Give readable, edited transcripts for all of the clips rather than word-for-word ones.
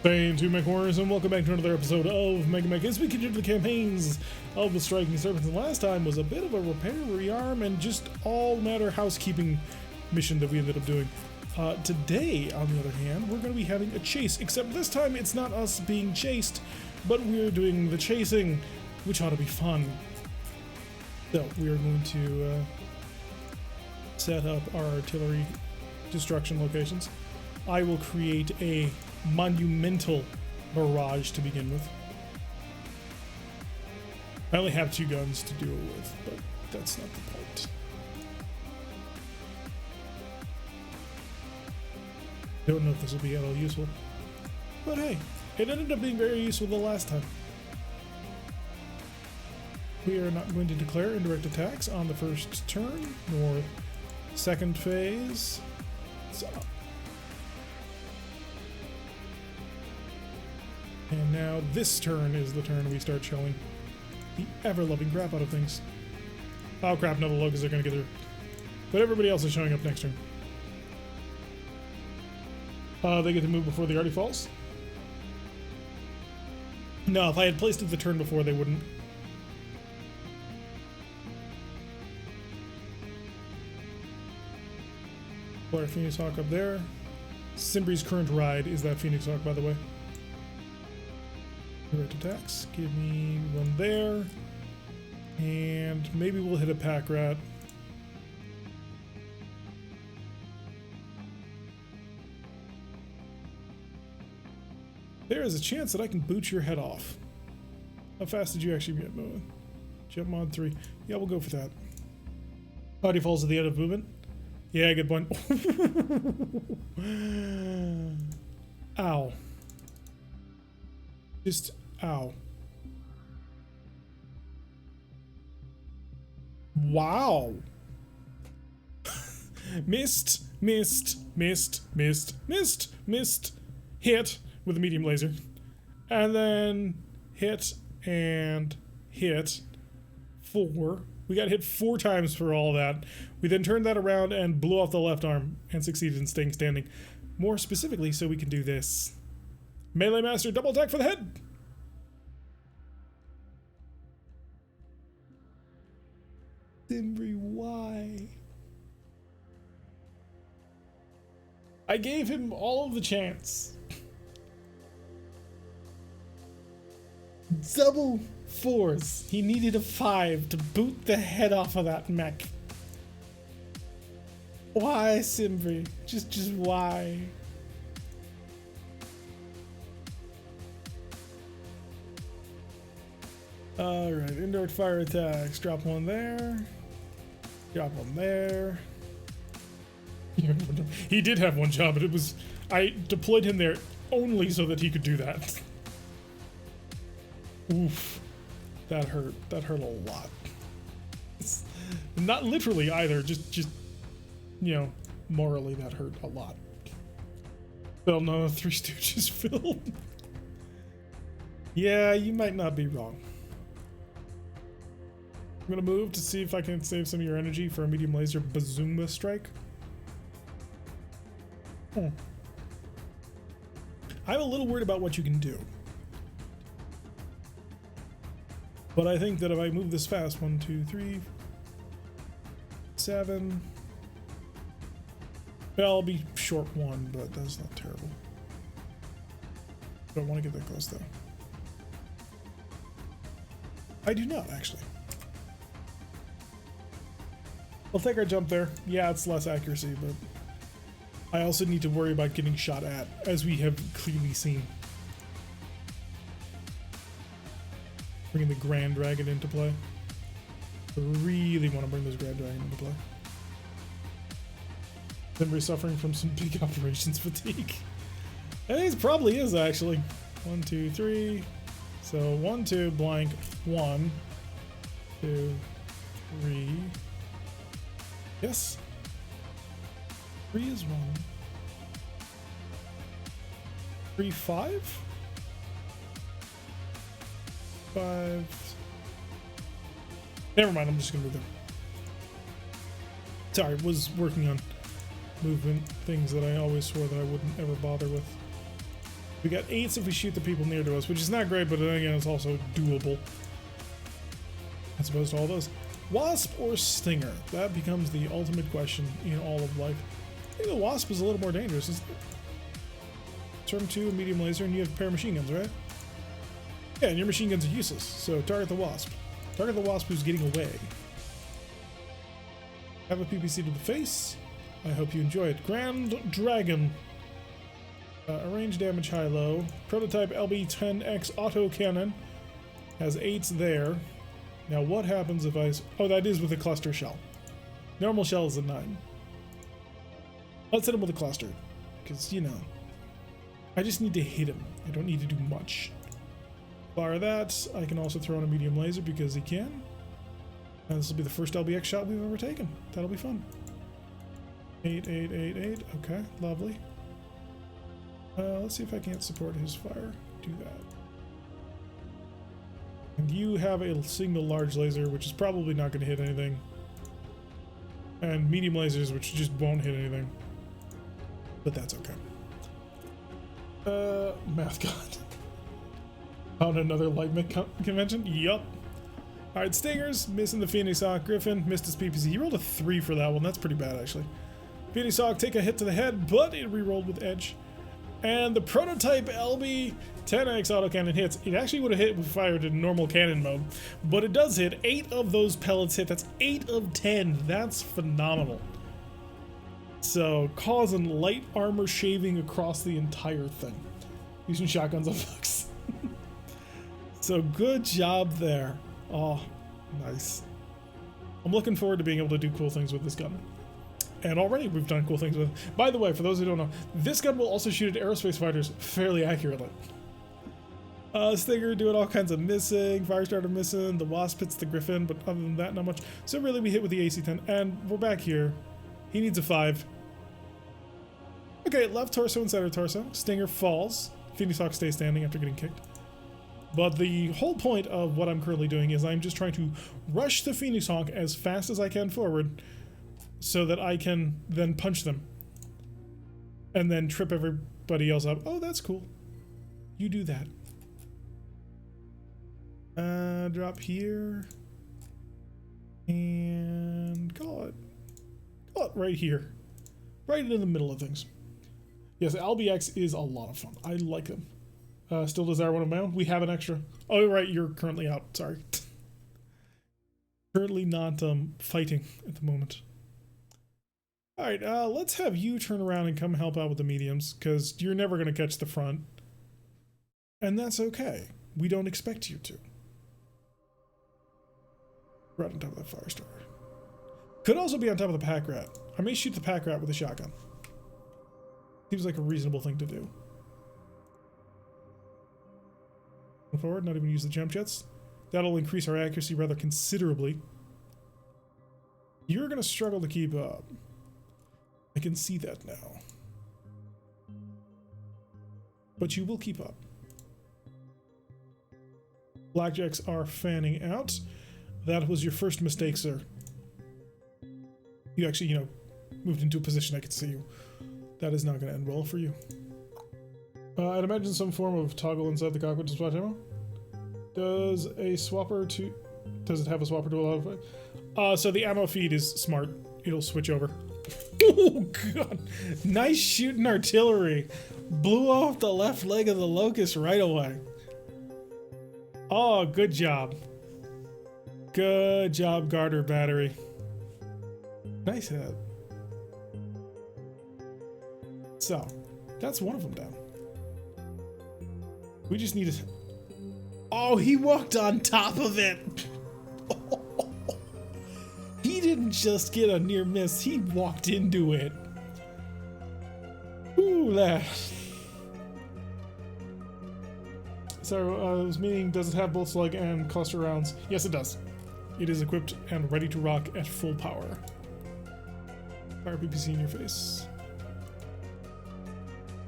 Thank you, Mech Warriors, and welcome back to another episode of MegaMek as we continue the campaigns of the Striking Serpents. And last time was a bit of a repair, rearm, and just all matter housekeeping mission that we ended up doing. Today, on the other hand, we're going to be having a chase, except this time it's not us being chased, but we're doing the chasing, which ought to be fun. So, we are going to set up our artillery destruction locations. I will create a monumental barrage to begin with. I only have 2 guns to do it with, but that's not the point. Don't know if this will be at all useful, but hey, it ended up being very useful the last time. We are not going to declare indirect attacks on the first turn, nor second phase. So, and now this turn is the turn we start showing the ever-loving crap out of things. Oh crap, no, the locals are going to get through. But everybody else is showing up next turn. They get to move before the arty falls. No, if I had placed it the turn before, they wouldn't. Put our Phoenix Hawk up there. Simbri's current ride is that Phoenix Hawk, by the way. Direct attacks. Give me one there. And maybe we'll hit a pack rat. There is a chance that I can boot your head off. How fast did you actually get moving? Jump mod 3. Yeah, we'll go for that. Body falls at the end of movement. Yeah, good point. Ow. Just ow. Wow. Missed. Hit with a medium laser. And then hit and hit. 4. We got hit 4 times for all that. We then turned that around and blew off the left arm and succeeded in staying standing. More specifically, so we can do this. Melee Master, double attack for the head! Simbri, why? I gave him all of the chance. Double 4s. He needed a 5 to boot the head off of that mech. Why, Simbri? Just why? Alright, indirect fire attacks. Drop 1 there. Drop 1 there. He did have 1 job, but it was... I deployed him there only so that he could do that. Oof. That hurt. That hurt a lot. Not literally either, just you know, morally that hurt a lot. Well, no, 3 Stooges film. Yeah, you might not be wrong. I'm gonna move to see if I can save some of your energy for a medium laser bazooka strike. I'm a little worried about what you can do. But I think that if I move this fast, 1, 2, 3, 7. Well, I'll be short 1, but that's not terrible. Don't want to get that close though. I do not actually. I'll take our jump there. Yeah, it's less accuracy, but I also need to worry about getting shot at, as we have clearly seen. Bringing the Grand Dragon into play. I really want to bring this Grand Dragon into play. Then we're suffering from some big operations fatigue. I think it probably is actually. 1, 2, 3. So 1, 2, blank. 1, 2, 3. Yes. 3 is 1. 3, 5. 5. Never mind, I'm just gonna move them. Sorry, was working on movement things that I always swore that I wouldn't ever bother with. We got 8s if we shoot the people near to us, which is not great, but then again, it's also doable. As opposed to all those. Wasp or Stinger? That becomes the ultimate question in all of life. I think the Wasp is a little more dangerous, isn't it? Turn 2, medium laser, and you have a pair of machine guns, right? Yeah, and your machine guns are useless, so target the Wasp. Target the Wasp who's getting away. Have a PPC to the face. I hope you enjoy it. Grand Dragon. Range damage high-low. Prototype LB-10X autocannon. Has 8s there. Now what happens if I... Oh, that is with a cluster shell. Normal shell is a 9. Let's hit him with a cluster. Because, you know, I just need to hit him. I don't need to do much. Fire that. I can also throw in a medium laser because he can. And this will be the first LBX shot we've ever taken. That'll be fun. 8, 8, 8, 8. Okay, lovely. Let's see if I can't support his fire. Do that. And you have a single large laser, which is probably not going to hit anything. And medium lasers, which just won't hit anything. But that's okay. Math God. Found another light Mech convention? Yup. Alright, Stingers, missing the Phoenix Hawk. Griffin missed his PPC. He rolled a 3 for that one. That's pretty bad, actually. Phoenix Hawk take a hit to the head, but it re-rolled with edge. And the prototype LB 10X autocannon hits. It actually would have hit if fired in normal cannon mode, but it does hit. 8 of those pellets hit. That's 8 of 10. That's phenomenal. So, causing light armor shaving across the entire thing. Using shotguns on folks. So, good job there. Oh, nice. I'm looking forward to being able to do cool things with this gun. And already we've done cool things with it. By the way, for those who don't know, this gun will also shoot at aerospace fighters fairly accurately. Stinger doing all kinds of missing, Firestarter missing, the Wasp hits the Griffin, but other than that, not much. So really we hit with the AC-10, and we're back here. He needs a 5. Okay, left torso and center torso. Stinger falls. Phoenix Hawk stays standing after getting kicked. But the whole point of what I'm currently doing is I'm just trying to rush the Phoenix Hawk as fast as I can forward, so that I can then punch them. And then trip everybody else up. Oh, that's cool. You do that. Drop here. And call it right here. Right in the middle of things. Yes, LBX is a lot of fun. I like them. Still desire one of my own? We have an extra. Oh, right, you're currently out. Sorry. Currently not fighting at the moment. Alright, let's have you turn around and come help out with the mediums, because you're never going to catch the front. And that's okay. We don't expect you to. Right on top of that Firestarter. Could also be on top of the pack rat. I may shoot the pack rat with a shotgun. Seems like a reasonable thing to do. Forward, not even use the jump jets. That'll increase our accuracy rather considerably. You're going to struggle to keep up. I can see that now. But you will keep up. Blackjacks are fanning out. That was your first mistake, sir. You actually, moved into a position I could see you. That is not going to end well for you. I'd imagine some form of toggle inside the cockpit to splash ammo. Does it have a swapper to allow? So the ammo feed is smart. It'll switch over. Oh god! Nice shooting artillery. Blew off the left leg of the Locust right away. Oh, good job. Good job, Garter Battery. Nice hit. So, that's one of them down. We just need to... Oh, he walked on top of it! He didn't just get a near miss, he walked into it. Ooh, that. So, this meaning, does it have both slug and cluster rounds? Yes, it does. It is equipped and ready to rock at full power. Fire PPC in your face.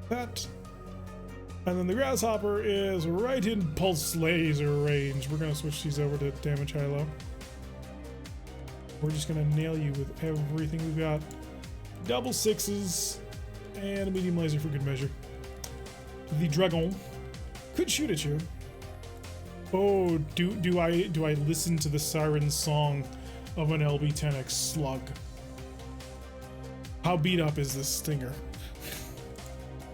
That. And then the Grasshopper is right in pulse laser range. We're going to switch these over to damage high-low. We're just going to nail you with everything we've got. Double 6s and a medium laser for good measure. the dragon could shoot at you. Oh, do I listen to the siren song of an LB-10X slug? How beat up is this stinger?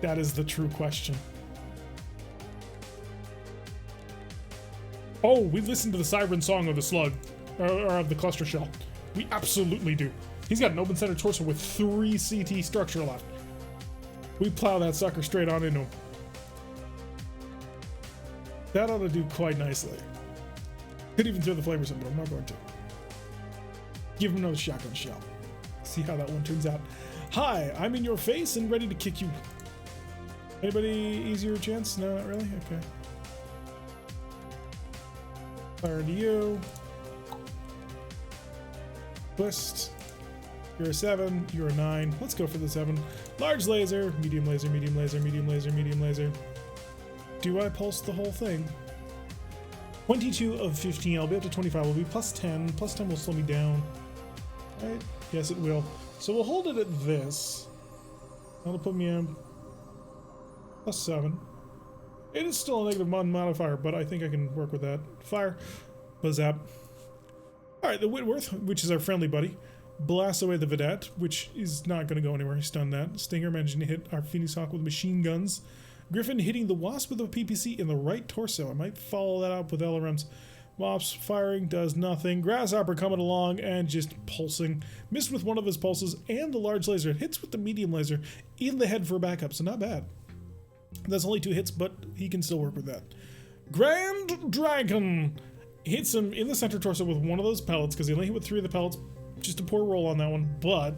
That is the true question. Oh, we listen to the siren song of the slug, or of the cluster shell. We absolutely do. He's got an open center torso with 3 CT structure left. We plow that sucker straight on into him. That ought to do quite nicely. Could even throw the flamers in, but I'm not going to. Give him another shotgun shell. See how that one turns out. Hi, I'm in your face and ready to kick you. Anybody easier chance? No, not really? Okay. Fire into you. Twist. You're a 7, you're a 9. Let's go for the 7. Large laser, medium laser, medium laser, medium laser, medium laser. Do I pulse the whole thing? 22 of 15, I'll be up to 25, will be plus 10. Plus 10 will slow me down. Right? Yes, it will. So we'll hold it at this. That'll put me in plus 7. It is still a negative modifier, but I think I can work with that. Fire. Buzzap. Alright, the Whitworth, which is our friendly buddy, blasts away the Vedette, which is not going to go anywhere. He stunned that. Stinger managing to hit our Phoenix Hawk with machine guns. Griffin hitting the Wasp with a PPC in the right torso. I might follow that up with LRMs. Mops firing does nothing. Grasshopper coming along and just pulsing. Missed with one of his pulses and the large laser. It hits with the medium laser in the head for backup, so not bad. That's only 2 hits, but he can still work with that. Grand Dragon hits him in the center torso with one of those pellets because he only hit with 3 of the pellets. Just a poor roll on that one, but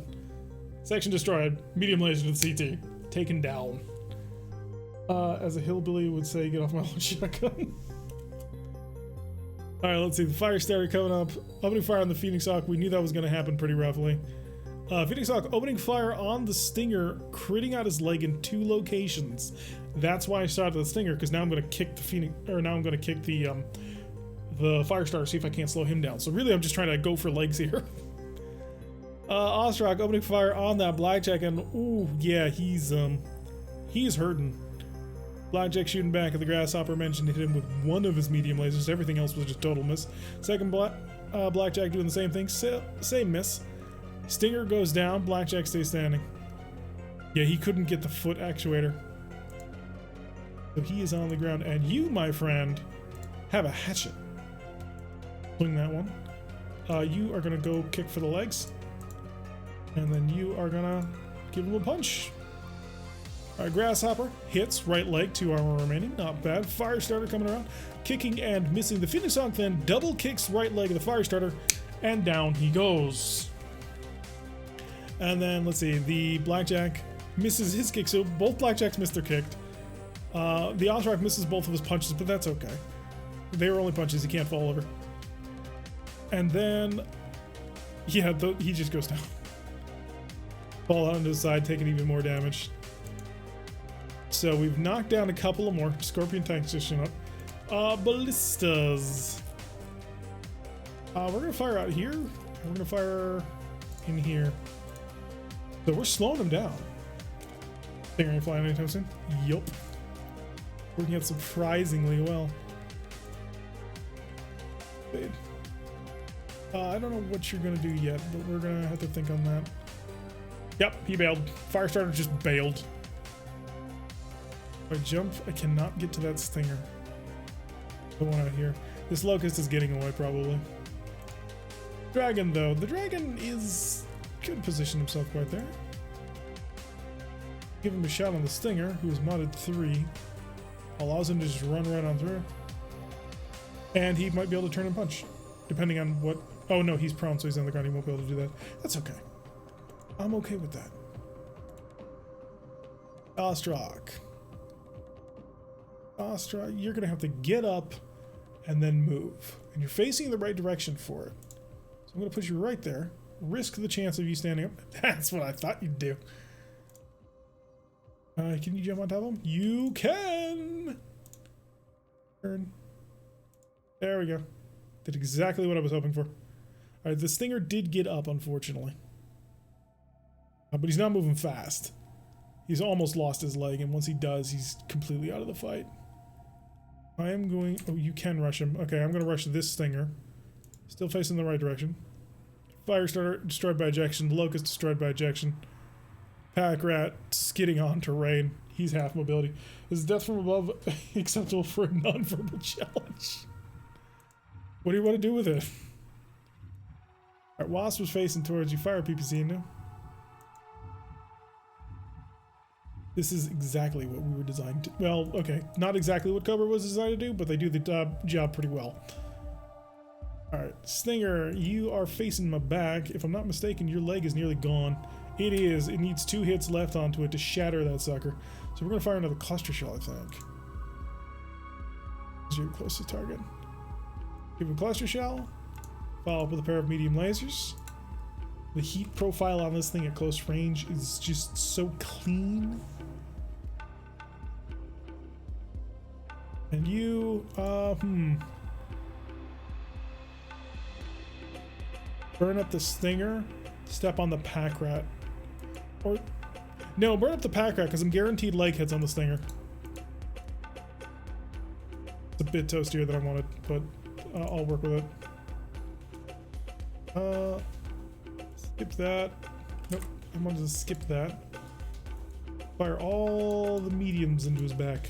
section destroyed. Medium laser to the CT. Taken down. As a hillbilly would say, get off my own shotgun. Alright, let's see. The fire starter coming up. Opening fire on the Phoenix Hawk. We knew that was going to happen pretty roughly. Phoenix Hawk opening fire on the Stinger, critting out his leg in 2 locations. That's why I started the Stinger, because now I'm going to kick the Phoenix, or now I'm going to kick the fire starter, see if I can't slow him down. So really, I'm just trying to go for legs here. Ostrock opening fire on that Blackjack, and ooh, yeah, he's hurting. Blackjack shooting back at the Grasshopper mentioned hit him with one of his medium lasers. Everything else was just total miss. Second Blackjack doing the same thing. Same miss. Stinger goes down. Blackjack stays standing. Yeah, he couldn't get the foot actuator. So he is on the ground. And you, my friend, have a hatchet. Swing that one. You are going to go kick for the legs. And then you are going to give him a punch. Alright, Grasshopper hits right leg, 2 armor remaining, not bad. Fire starter coming around, kicking and missing. The Phoenix Hawk then double kicks right leg of the fire starter, and down he goes. And then let's see, the Blackjack misses his kick, so both Blackjacks missed their kick. The Ostrock misses both of his punches, but that's okay. They were only punches, he can't fall over. And then, yeah, he just goes down. Fall out onto his side, taking even more damage. So we've knocked down a couple of more. Scorpion tanks just showing up. Ballistas. We're going to fire out here. We're going to fire in here. So we're slowing them down. Think ain't flying anytime soon? Yup. Working out surprisingly well. Babe. I don't know what you're going to do yet, but we're going to have to think on that. Yep, he bailed. Firestarter just bailed. If I jump, I cannot get to that Stinger. The one out here. This Locust is getting away, probably. Dragon, though. The Dragon could position himself right there. Give him a shot on the Stinger, who is modded 3. Allows him to just run right on through. And he might be able to turn and punch. Depending on what... Oh, no, he's prone, so he's on the ground. He won't be able to do that. That's okay. I'm okay with that. Ostrock. Ostrock, you're going to have to get up and then move. And you're facing in the right direction for it. So I'm going to put you right there. Risk the chance of you standing up. That's what I thought you'd do. Can you jump on top of him? You can! Turn. There we go. Did exactly what I was hoping for. Alright, the Stinger did get up, unfortunately. But he's not moving fast. He's almost lost his leg, and once he does, he's completely out of the fight. I am going... Oh, you can rush him. Okay, I'm going to rush this Stinger. Still facing the right direction. Firestarter destroyed by ejection. Locust destroyed by ejection. Pack Rat skidding on terrain. He's half mobility. Is death from above acceptable for a non-verbal challenge? What do you want to do with it? Alright, Wasp was facing towards you. Fire PPC now. This is exactly what we were designed to... Well, okay. Not exactly what Cobra was designed to do, but they do the job pretty well. Alright, Stinger, you are facing my back. If I'm not mistaken, your leg is nearly gone. It is. It needs 2 hits left onto it to shatter that sucker. So we're going to fire another cluster shell, I think. This is your closest target. Give him a cluster shell. Follow up with a pair of medium lasers. The heat profile on this thing at close range is just so clean. And you, burn up the Stinger, step on the Pack Rat. Or, no, burn up the Pack Rat because I'm guaranteed leg hits on the Stinger. It's a bit toastier than I wanted, but I'll work with it. Skip that. Nope, I wanted to skip that. Fire all the mediums into his back.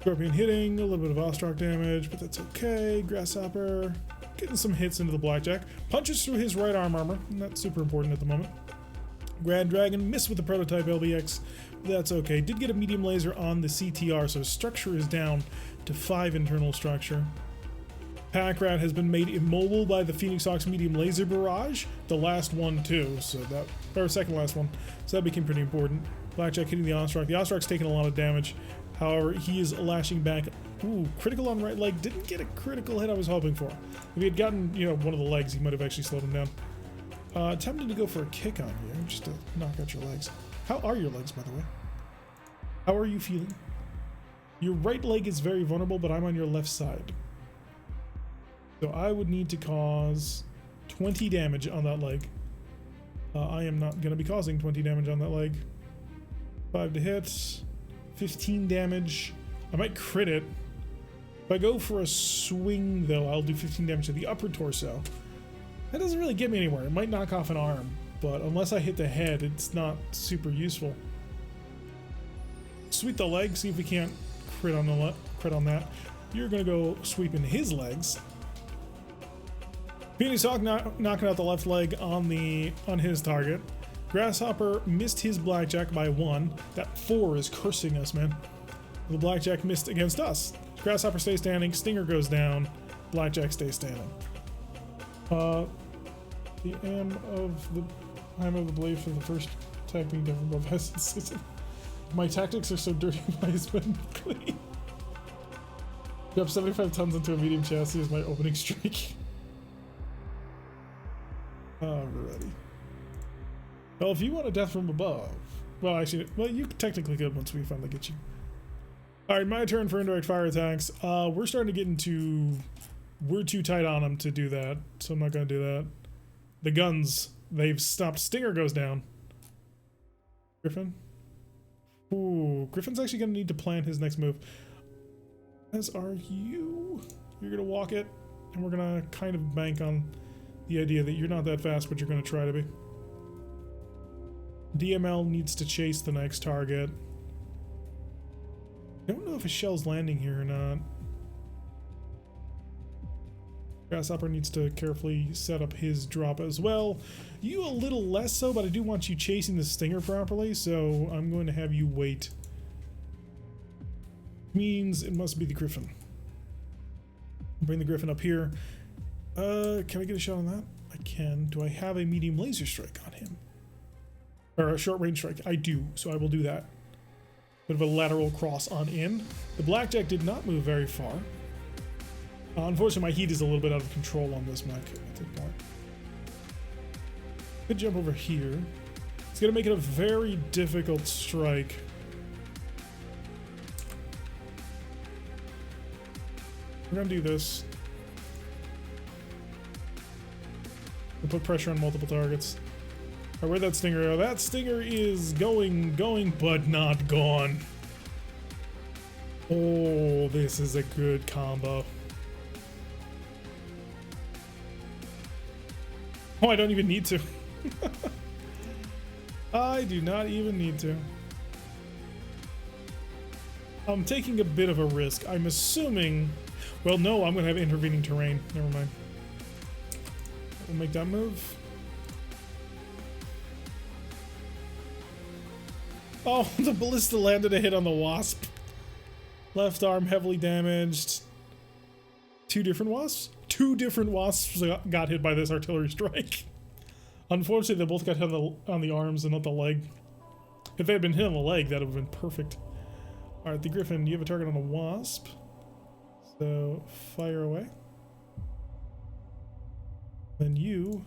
Scorpion hitting, a little bit of Ostrock damage, but that's okay. Grasshopper getting some hits into the Blackjack. Punches through his right arm armor, and that's super important at the moment. Grand Dragon missed with the prototype LBX, but that's okay. Did get a medium laser on the CTR, so structure is down to 5 internal structure. Pack Rat has been made immobile by the Phoenix Hawk's medium laser barrage, the last one too, so that, or second last one, so that became pretty important. Blackjack hitting the Ostrock. The Ostrock's taking a lot of damage. However, he is lashing back. Ooh, critical on right leg. Didn't get a critical hit I was hoping for. If he had gotten, you know, one of the legs, he might have actually slowed him down. Tempted to go for a kick on you, just to knock out your legs. How are your legs, by the way? How are you feeling? Your right leg is very vulnerable, but I'm on your left side. So I would need to cause 20 damage on that leg. I am not going to be causing 20 damage on that leg. 5 to hit. 15 damage. I might crit it. If I go for a swing, though, I'll do 15 damage to the upper torso. That doesn't really get me anywhere. It might knock off an arm, but unless I hit the head, it's not super useful. Sweep the leg, see if we can't crit on that. You're gonna go sweep into his legs. Phoenix Hawk knocking out the left leg on his target. Grasshopper missed his Blackjack by 1. That 4 is cursing us, man. The Blackjack missed against us. Grasshopper stays standing. Stinger goes down. Blackjack stays standing. I am of the belief that the first attack being done from above has insisted. My tactics are so dirty, my husband clean. Drop 75 tons into a medium chassis is my opening streak. Alrighty. Well, if you want a death from above... Well, actually, well, you technically could once we finally get you. Alright, my turn for indirect fire attacks. We're starting to get into... We're too tight on them to do that, so I'm not going to do that. The guns, they've stopped. Stinger goes down. Griffin? Ooh, Griffin's actually going to need to plan his next move. As are you. You're going to walk it, and we're going to kind of bank on the idea that you're not that fast, but you're going to try to be. DML needs to chase the next target. I don't know if a shell's landing here or not. Grasshopper needs to carefully set up his drop as well. You a little less so, but I do want you chasing the Stinger properly, so I'm going to have you wait. Means it must be the Griffin. Bring the Griffin up here. Can I get a shot on that? I can. Do I have a medium laser strike on him? Or a short range strike? I do, so I will do that. Bit of a lateral cross on in. The Blackjack did not move very far. Unfortunately, my heat is a little bit out of control on this Mech at this point. Could jump over here. It's going to make it a very difficult strike. We're going to do this. We'll put pressure on multiple targets. Or where'd that stinger go? That stinger is going, but not gone. Oh, this is a good combo. Oh, I don't even need to. I do not even need to. I'm taking a bit of a risk. I'm assuming... Well, no, I'm going to have intervening terrain. Never mind. We'll make that move. Oh, the ballista landed a hit on the wasp. Left arm heavily damaged. Two different wasps? Two different wasps got hit by this artillery strike. Unfortunately, they both got hit on the arms and not the leg. If they had been hit on the leg, that would have been perfect. Alright, the Griffin, you have a target on the wasp. So, fire away. Then you...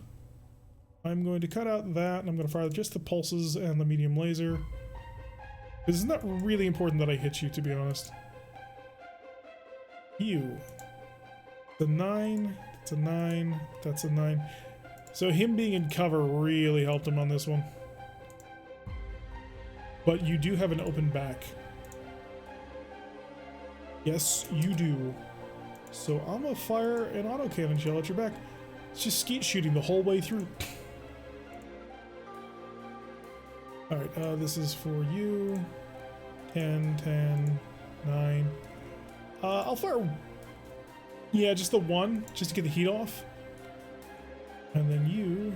I'm going to cut out that, and I'm going to fire just the pulses and the medium laser. Because it's not really important that I hit you, to be honest. You. The 9, that's a 9, that's a 9. So him being in cover really helped him on this one. But you do have an open back. Yes, you do. So I'm gonna fire an autocannon shell at your back. It's just skeet shooting the whole way through. Alright, this is for you. 10, 10, 9. I'll fire... Yeah, just the one, just to get the heat off. And then you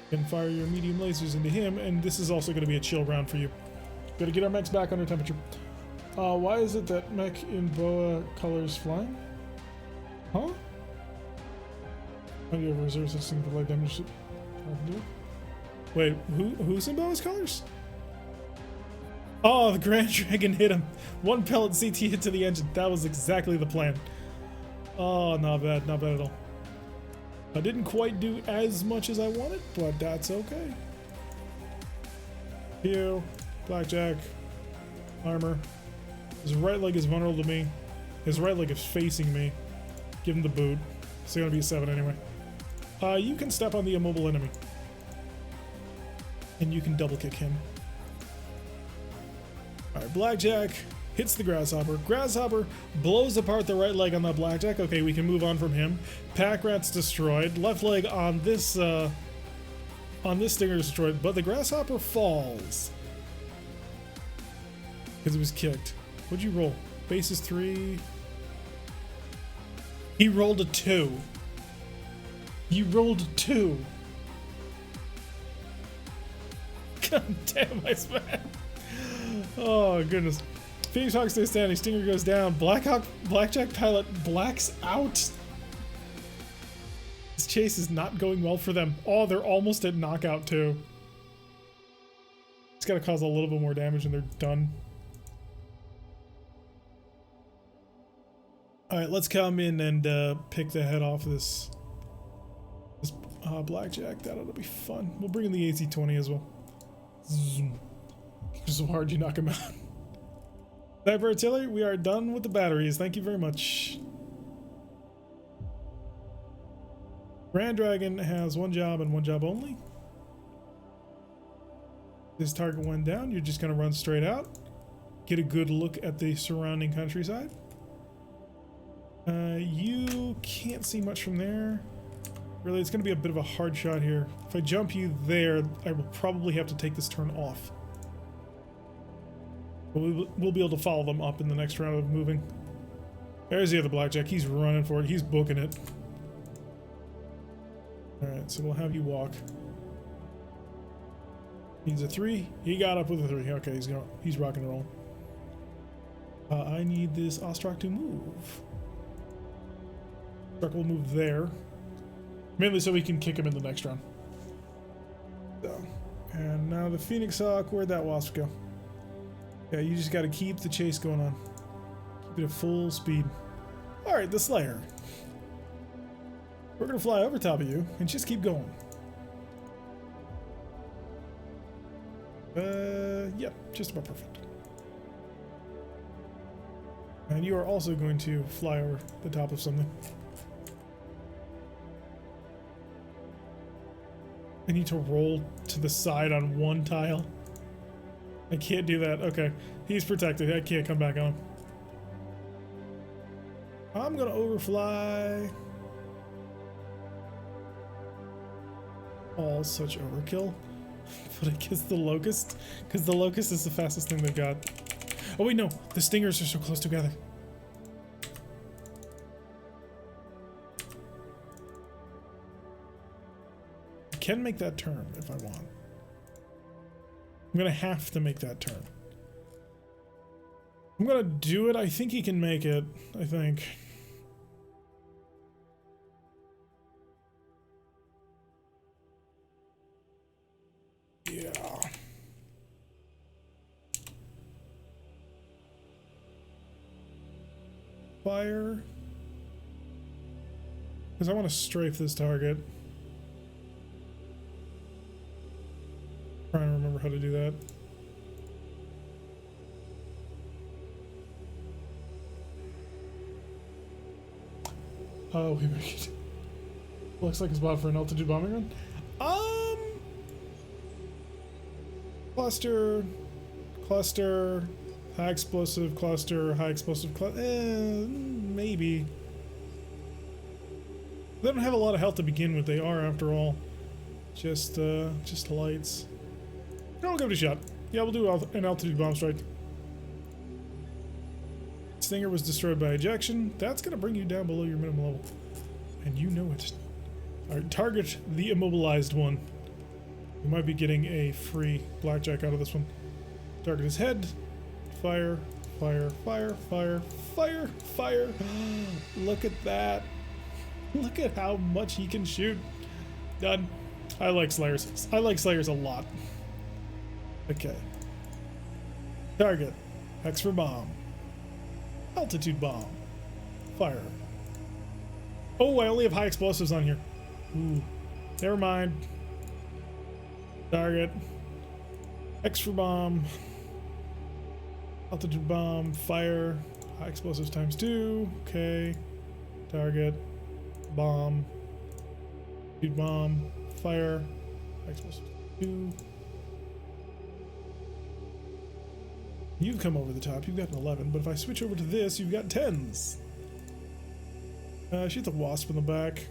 can fire your medium lasers into him, and this is also going to be a chill round for you. Gotta get our mechs back under temperature. Why is it that mech in boa colors flying? Huh? Oh, you have a reserve system for light damage. Wait, who's in boa's colors? Oh, the Grand Dragon hit him. One pellet CT hit to the engine. That was exactly the plan. Oh, not bad at all. I didn't quite do as much as I wanted, but that's okay. Heal, Blackjack, armor. His right leg is vulnerable to me. His right leg is facing me. Give him the boot. It's gonna be a 7 anyway. You can step on the immobile enemy. And you can double kick him. Alright, Blackjack hits the Grasshopper. Grasshopper blows apart the right leg on that Blackjack. Okay, we can move on from him. Pack Rat's destroyed. Left leg on this stinger is destroyed, but the Grasshopper falls. Because it was kicked. What'd you roll? Base is 3. He rolled a 2. You rolled a 2. God damn, I smacked. Oh, goodness. Phoenix Hawk stays standing. Stinger goes down. Blackjack pilot blacks out. This chase is not going well for them. Oh, they're almost at knockout, too. It's got to cause a little bit more damage and they're done. Alright, let's come in and pick the head off this Blackjack. That ought to be fun. We'll bring in the AC-20 as well. Zoom. So hard you knock him out. Sniper artillery, we are done with the batteries. Thank you very much. Grand Dragon has one job and one job only. This target went down. You're just going to run straight out. Get a good look at the surrounding countryside. You can't see much from there. Really, it's going to be a bit of a hard shot here. If I jump you there, I will probably have to take this turn off. But we'll be able to follow them up in the next round of moving. There's the other Blackjack. He's running for it. He's booking it. Alright, so we'll have you walk. Needs a 3. He got up with a 3. Okay, he's rock and roll. I need this Ostrak to move. Ostrak will move there. Mainly so we can kick him in the next round. So, and now the Phoenix Hawk. Where'd that Wasp go? Yeah, you just got to keep the chase going on. Keep it at full speed. Alright, the Slayer. We're going to fly over top of you and just keep going. Yep, just about perfect. And you are also going to fly over the top of something. I need to roll to the side on one tile. I can't do that. Okay. He's protected. I can't come back on him. I'm gonna overfly. All such overkill. But I guess the locust, because the locust is the fastest thing they've got. Oh wait, no. The stingers are so close together. I can make that turn if I want. I'm gonna have to make that turn. I'm gonna do it. I think he can make it. I think. Yeah. Fire. Because I want to strafe this target. Trying to remember how to do that. Oh, we make it. Looks like it's bought for an altitude bombing run. Cluster, cluster, high explosive, cluster, high explosive, maybe. They don't have a lot of health to begin with. They are, after all, just lights. No, we'll give it a shot. Yeah, we'll do an altitude bomb strike. Stinger was destroyed by ejection. That's gonna bring you down below your minimum level, and you know it. All right, target the immobilized one. We might be getting a free blackjack out of this one. Target his head. Fire, fire, fire, fire, fire, fire. Look at that. Look at how much he can shoot. Done. I like Slayers. I like Slayers a lot. Okay. Target. X for bomb. Altitude bomb. Fire. Oh, I only have high explosives on here. Ooh. Never mind. Target. X for bomb. Altitude bomb. Fire. High explosives times 2. Okay. Target. Bomb. Altitude bomb. Fire. High explosives 2. You've come over the top. You've got an 11. But if I switch over to this, you've got 10s. Shoot the wasp in the back.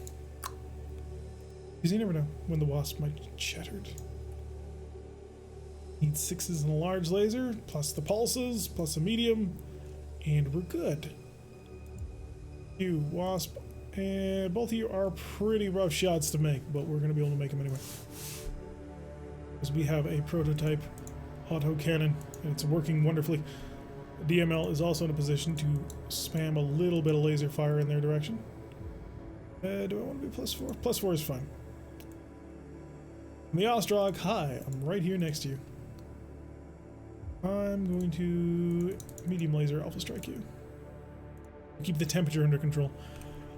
Because you never know when the wasp might get shattered. Need 6s and a large laser, plus the pulses, plus a medium, and we're good. You, wasp, and both of you are pretty rough shots to make, but we're going to be able to make them anyway. Because we have a prototype auto cannon, and it's working wonderfully. DML is also in a position to spam a little bit of laser fire in their direction. Do I want to be +4? +4 is fine. And the Ostrog, hi, I'm right here next to you. I'm going to medium laser alpha strike you. Keep the temperature under control.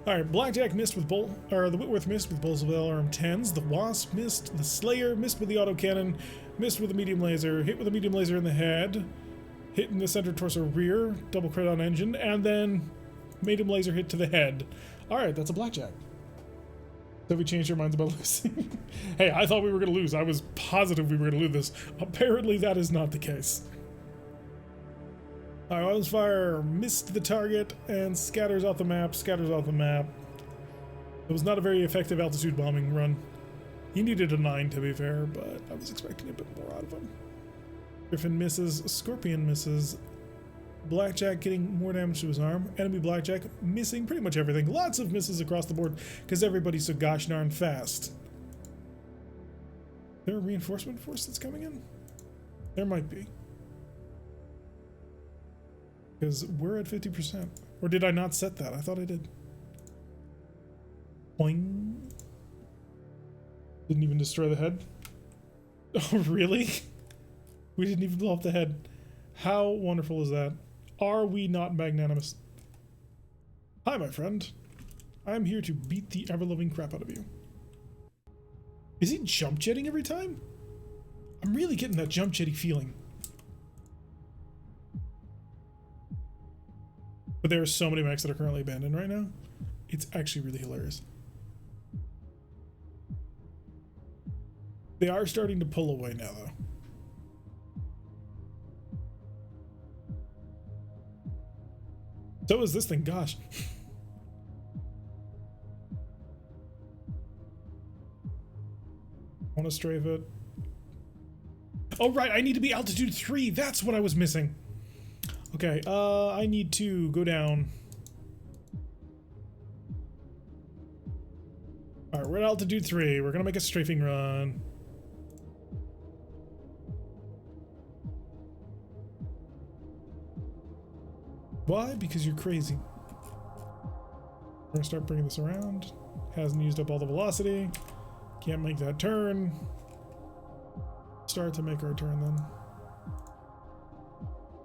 Alright, Blackjack missed with the Whitworth missed with bolts of LRM 10s, the Wasp missed, the Slayer missed with the autocannon, missed with the medium laser, hit with a medium laser in the head, hit in the center torso rear, double crit on engine, and then medium laser hit to the head. Alright, that's a Blackjack. So we changed our minds about losing. Hey, I thought we were going to lose. I was positive we were going to lose this. Apparently that is not the case. Alright, Islands Fire missed the target and scatters off the map, It was not a very effective altitude bombing run. He needed a 9 to be fair, but I was expecting a bit more out of him. Griffin misses, Scorpion misses, Blackjack getting more damage to his arm, enemy Blackjack missing pretty much everything. Lots of misses across the board because everybody's so gosh darn fast. Is there a reinforcement force that's coming in? There might be. Because we're at 50%. Or did I not set that? I thought I did. Boing. Didn't even destroy the head? Oh, really? We didn't even blow up the head. How wonderful is that? Are we not magnanimous? Hi, my friend. I'm here to beat the ever-loving crap out of you. Is he jump jetting every time? I'm really getting that jump jetty feeling. But there are so many mechs that are currently abandoned right now. It's actually really hilarious. They are starting to pull away now, though. So is this thing, gosh. Want to strafe it. Oh, right, I need to be altitude 3. That's what I was missing. Okay, I need to go down. All right, we're at altitude 3. We're gonna make a strafing run. Why? Because you're crazy. We're gonna start bringing this around. Hasn't used up all the velocity. Can't make that turn. Start to make our turn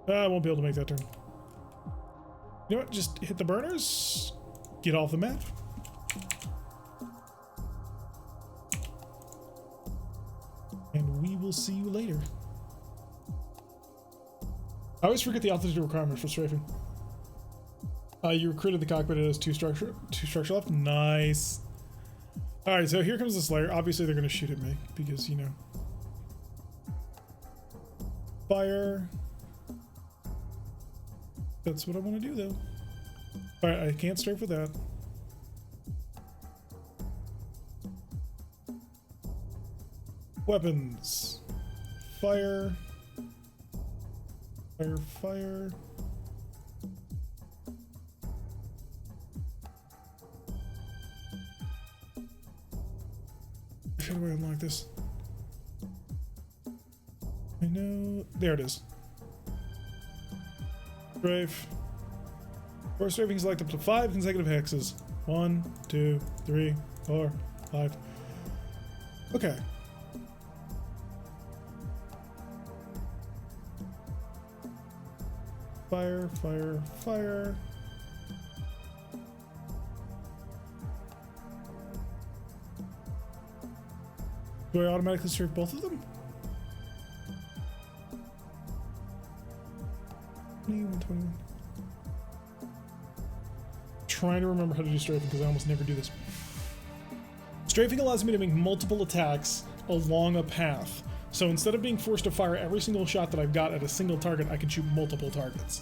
then. I won't be able to make that turn. You know what? Just hit the burners. Get off the map. And we will see you later. I always forget the altitude requirement for strafing. You recruited the cockpit. It has two structure left. Nice. All right, so here comes the Slayer. Obviously, they're going to shoot at me because, you know. Fire. That's what I want to do, though. All right, I can't strafe with that. Weapons. Fire. Fire, fire. How do I unlock this? I know. There it is. Strafe. For strafing, select up to 5 consecutive hexes. 1, 2, 3, 4, 5. Okay. Fire, fire, fire. Do I automatically strafe both of them? 21. Trying to remember how to do strafing because I almost never do this. Strafing allows me to make multiple attacks along a path. So instead of being forced to fire every single shot that I've got at a single target, I can shoot multiple targets.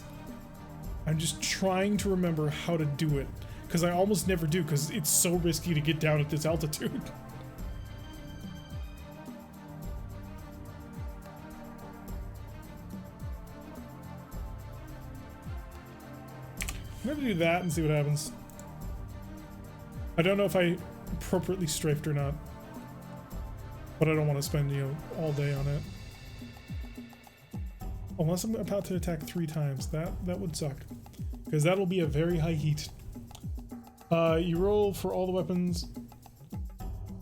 I'm just trying to remember how to do it because I almost never do because it's so risky to get down at this altitude. I'm gonna do that and see what happens. I don't know if I appropriately strafed or not, but I don't want to spend, you know, all day on it. Unless I'm about to attack 3 times, that would suck, because that'll be a very high heat. You roll for all the weapons.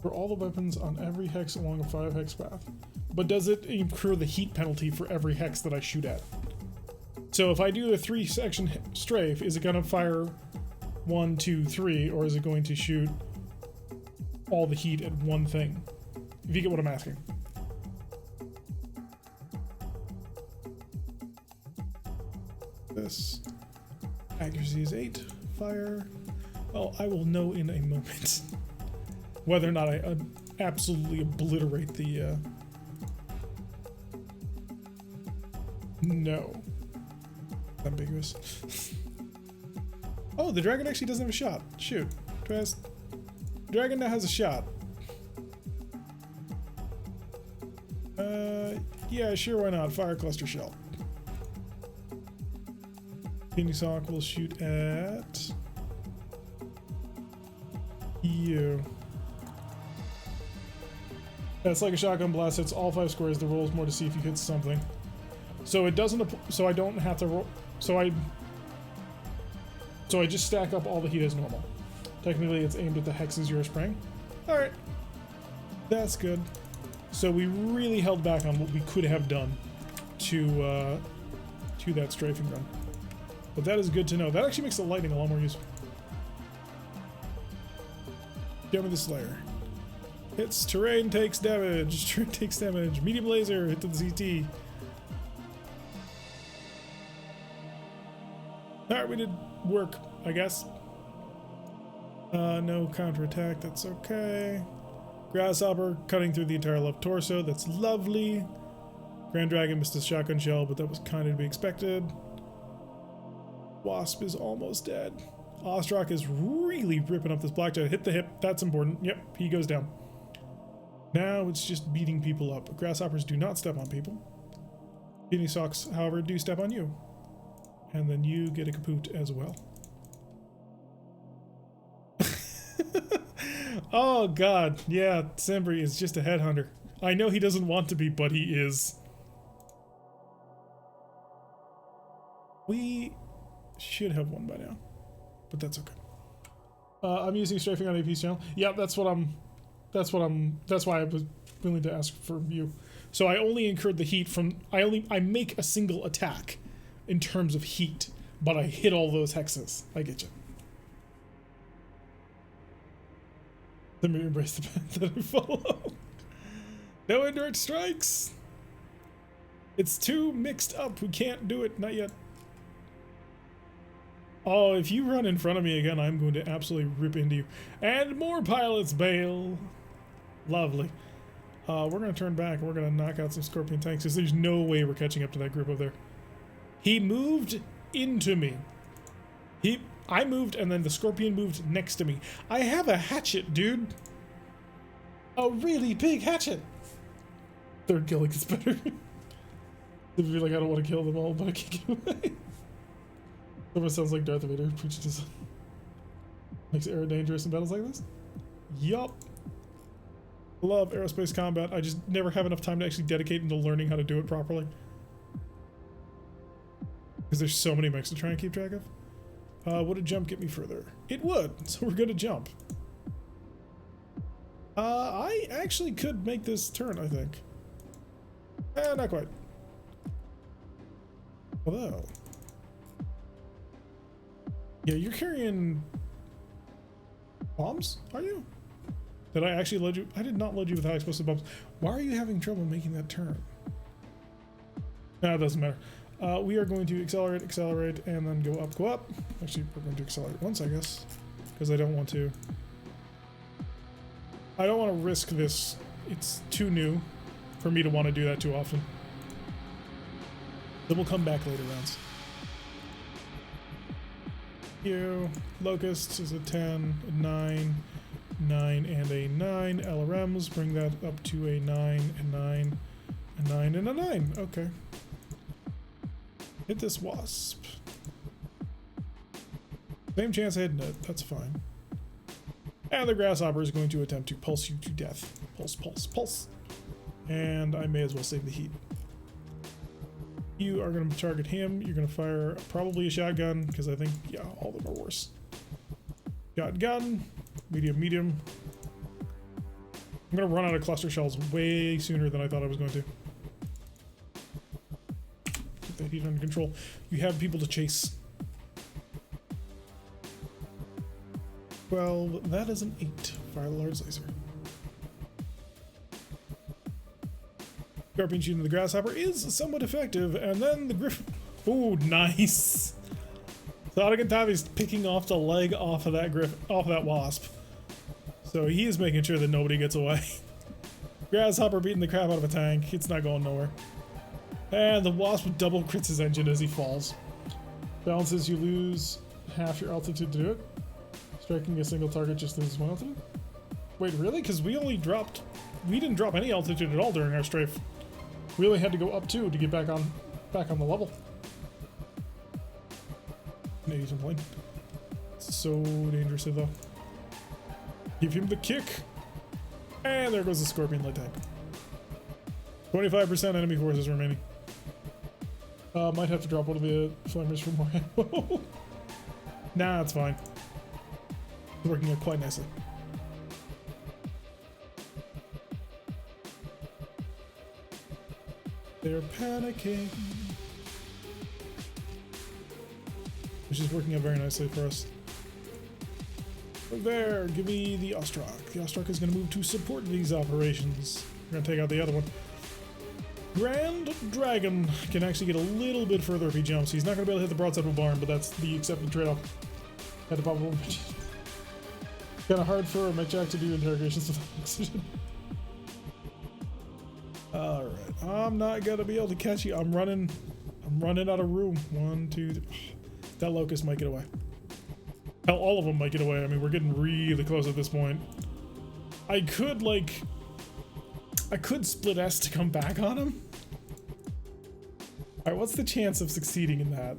For all the weapons on every hex along a 5 hex path, but does it incur the heat penalty for every hex that I shoot at? So if I do a 3-section strafe, is it going to fire 1, 2, 3, or is it going to shoot all the heat at one thing? If you get what I'm asking. This accuracy is 8. Fire. Well, I will know in a moment whether or not I absolutely obliterate the. No. Ambiguous. Oh, the dragon actually doesn't have a shot. Shoot. Dragon now has a shot. Yeah, sure, why not? Fire cluster shell. Phoenix Hawk will shoot at you. That's like a shotgun blast. It's all 5 squares. The roll is more to see if you hit something. So it doesn't. So I don't have to roll. So I just stack up all the heat as normal. Technically, it's aimed at the hexes you're spraying. All right, that's good. So we really held back on what we could have done to that strafing run. But that is good to know. That actually makes the lightning a lot more useful. Get me the Slayer. Hits terrain, takes damage. Terrain takes damage. Medium laser, hit to the CT. Alright, we did work, I guess. No counterattack, that's okay. Grasshopper cutting through the entire left torso. That's lovely. Grand Dragon missed his shotgun shell, but that was kind of to be expected. Wasp is almost dead. Ostrak is really ripping up this blackjack. Hit the hip. That's important. Yep, he goes down. Now it's just beating people up. Grasshoppers do not step on people. Beanie Socks, however, do step on you. And then you get a kaput as well. Oh god, yeah, Sembry is just a headhunter. I know he doesn't want to be, but he is. We should have won by now, but that's okay. I'm using strafing on AP's channel. Yeah, that's why I was willing to ask for you. So I only incurred the heat from, I make a single attack in terms of heat, but I hit all those hexes. I get you. Let me embrace the path that I follow. No indirect strikes. It's too mixed up. We can't do it. Not yet. Oh, if you run in front of me again, I'm going to absolutely rip into you. And more pilots bail. Lovely. We're going to turn back and we're going to knock out some Scorpion tanks because there's no way we're catching up to that group over there. He moved into me. I moved and then the Scorpion moved next to me. I have a hatchet, dude. A really big hatchet. Third killing is better. I feel like I don't want to kill them all, but I can't get away. Someone sounds like Darth Vader preaching to son. Makes air dangerous in battles like this? Yup. Love aerospace combat. I just never have enough time to actually dedicate into learning how to do it properly. Because there's so many mechs to try and keep track of. Would a jump get me further? It would, so we're gonna jump. I actually could make this turn, I think. Not quite. Although... yeah, you're carrying... bombs, are you? Did I actually load you? I did not load you with high explosive bombs. Why are you having trouble making that turn? Nah, it doesn't matter. We are going to accelerate, and then go up. Actually, we're going to accelerate once, I guess, because I don't want to risk this. It's too new for me to want to do that too often. Then we'll come back later rounds. You, Locusts is a 10, a 9, 9, and a 9. LRMs, bring that up to a 9, a 9, a 9, and a 9. Okay. Hit this wasp. Same chance I hit it. That's fine. And the grasshopper is going to attempt to pulse you to death. Pulse, pulse, pulse. And I may as well save the heat. You are going to target him. You're going to fire probably a shotgun, because I think, yeah, all of them are worse. Shotgun. Medium, medium. I'm going to run out of cluster shells way sooner than I thought I was going to. Get that heat under control. You have people to chase. Well, that is an 8. Fire the large laser. Scorpion shooting the grasshopper is somewhat effective, and then the griffin. Ooh, nice. Sadagatavi's picking off the leg off of that wasp. So he is making sure that nobody gets away. Grasshopper beating the crap out of a tank. It's not going nowhere. And the wasp double crits his engine as he falls. Balances, you lose half your altitude to do it. Striking a single target just loses 1 altitude. Wait, really? Because we didn't drop any altitude at all during our strafe. We only had to go up 2 to get back on the level. Maybe some plane. So dangerous though. Give him the kick. And there goes the Scorpion light tank. 25% enemy forces remaining. Might have to drop one of the flamers for more ammo. Nah, it's fine. It's working out quite nicely. They're panicking. Which is working out very nicely for us. There, give me the Ostrak. The Ostrak is going to move to support these operations. We're going to take out the other one. Grand Dragon can actually get a little bit further if he jumps. He's not going to be able to hit the broadside of a barn, but that's the accepted trade-off. Had to probably mention. Kind of hard for a MechHQ to do interrogations without oxygen. All right, I'm not gonna be able to catch you. I'm running out of room. 1, 2, 3. That locust might get away. Hell, all of them might get away. I mean, we're getting really close at this point. I could split S to come back on him. All right, what's the chance of succeeding in that?